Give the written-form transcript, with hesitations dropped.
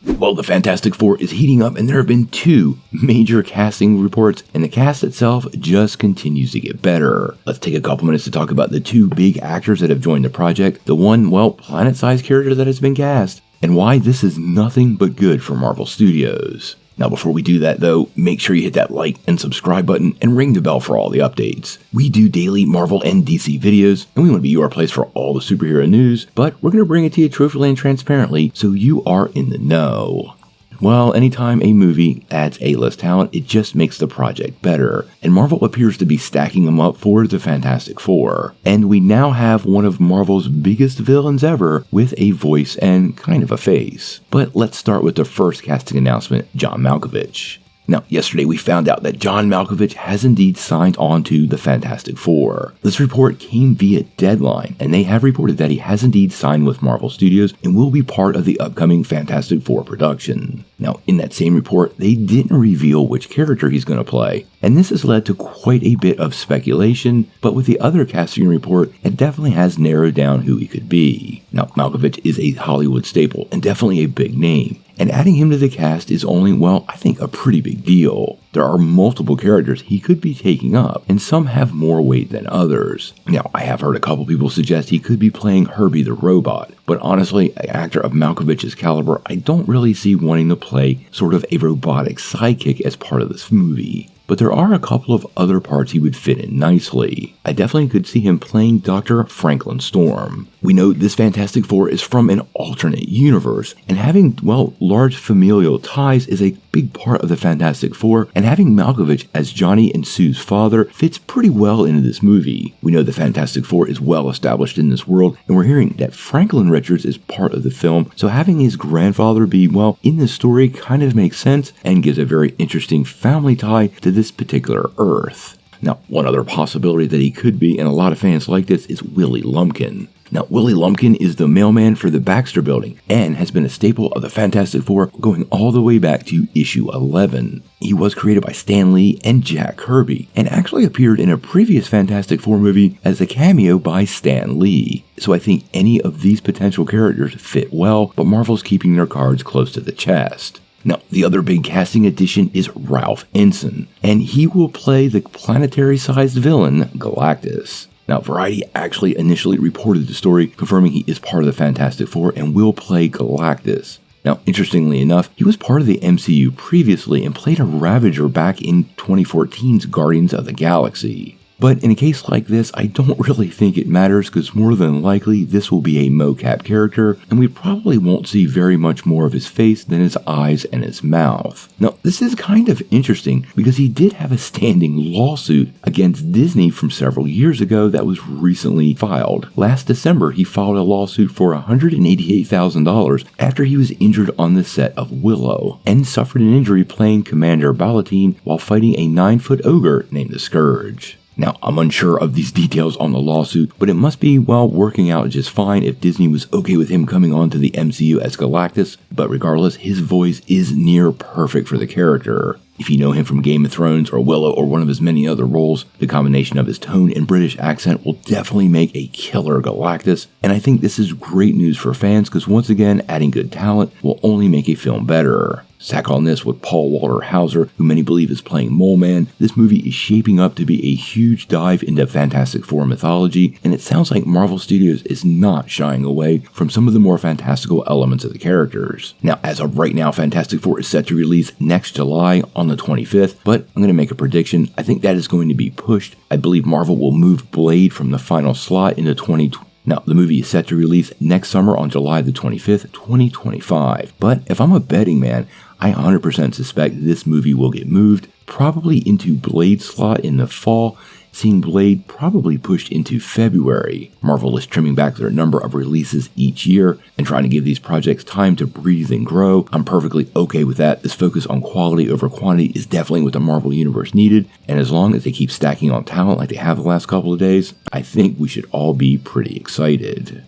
Well, the Fantastic Four is heating up and there have been 2 major casting reports and the cast itself just continues to get better. Let's take a couple minutes to talk about the 2 big actors that have joined the project, the one, well, planet-sized character that has been cast, and why this is nothing but good for Marvel Studios. Now before we do that though, make sure you hit that like and subscribe button and ring the bell for all the updates. We do daily Marvel and DC videos, and we want to be your place for all the superhero news, but we're going to bring it to you truthfully and transparently so you are in the know. Well, anytime a movie adds A-list talent, it just makes the project better, and Marvel appears to be stacking them up for the Fantastic Four. And we now have one of Marvel's biggest villains ever with a voice and kind of a face. But let's start with the first casting announcement, John Malkovich. Now, yesterday we found out that John Malkovich has indeed signed on to the Fantastic Four. This report came via Deadline, and they have reported that he has indeed signed with Marvel Studios and will be part of the upcoming Fantastic Four production. Now, in that same report, they didn't reveal which character he's going to play, and this has led to quite a bit of speculation, but with the other casting report, it definitely has narrowed down who he could be. Now, Malkovich is a Hollywood staple and definitely a big name, and adding him to the cast is only, well, I think a pretty big deal. There are multiple characters he could be taking up, and some have more weight than others. Now, I have heard a couple people suggest he could be playing Herbie the Robot, but honestly, an actor of Malkovich's caliber, I don't really see wanting to play sort of a robotic sidekick as part of this movie. But there are a couple of other parts he would fit in nicely. I definitely could see him playing Dr. Franklin Storm. We know this Fantastic Four is from an alternate universe, and having, well, large familial ties is a big part of the Fantastic Four, and having Malkovich as Johnny and Sue's father fits pretty well into this movie. We know the Fantastic Four is well established in this world, and we're hearing that Franklin Richards is part of the film, so having his grandfather be, well, in the story kind of makes sense and gives a very interesting family tie to this particular Earth. Now, one other possibility that he could be, and a lot of fans like this, is Willie Lumpkin. Now, Willie Lumpkin is the mailman for the Baxter Building and has been a staple of the Fantastic Four going all the way back to issue 11. He was created by Stan Lee and Jack Kirby and actually appeared in a previous Fantastic Four movie as a cameo by Stan Lee. So I think any of these potential characters fit well, but Marvel's keeping their cards close to the chest. Now, the other big casting addition is Ralph Ineson, and he will play the planetary-sized villain, Galactus. Now, Variety actually initially reported the story, confirming he is part of the Fantastic Four and will play Galactus. Now, interestingly enough, he was part of the MCU previously and played a Ravager back in 2014's Guardians of the Galaxy. But in a case like this, I don't really think it matters because more than likely this will be a mocap character and we probably won't see very much more of his face than his eyes and his mouth. Now, this is kind of interesting because he did have a standing lawsuit against Disney from several years ago that was recently filed. Last December, he filed a lawsuit for $188,000 after he was injured on the set of Willow and suffered an injury playing Commander Palatine while fighting a 9-foot ogre named the Scourge. Now, I'm unsure of these details on the lawsuit, but it must be, well, working out just fine if Disney was okay with him coming on to the MCU as Galactus, but regardless, his voice is near perfect for the character. If you know him from Game of Thrones or Willow or one of his many other roles, the combination of his tone and British accent will definitely make a killer Galactus, and I think this is great news for fans because once again, adding good talent will only make a film better. Stack on this with Paul Walter Hauser, who many believe is playing Mole Man. This movie is shaping up to be a huge dive into Fantastic Four mythology, and it sounds like Marvel Studios is not shying away from some of the more fantastical elements of the characters. Now, as of right now, Fantastic Four is set to release next July on the 25th, but I'm going to make a prediction. I think that is going to be pushed. I believe Marvel will move Blade from the final slot into 2020. Now, the movie is set to release next summer on July the 25th, 2025. But if I'm a betting man, I 100% suspect this movie will get moved, probably into Blade's slot in the fall, seeing Blade probably pushed into February. Marvel is trimming back their number of releases each year and trying to give these projects time to breathe and grow. I'm perfectly okay with that. This focus on quality over quantity is definitely what the Marvel Universe needed, and as long as they keep stacking on talent like they have the last couple of days, I think we should all be pretty excited.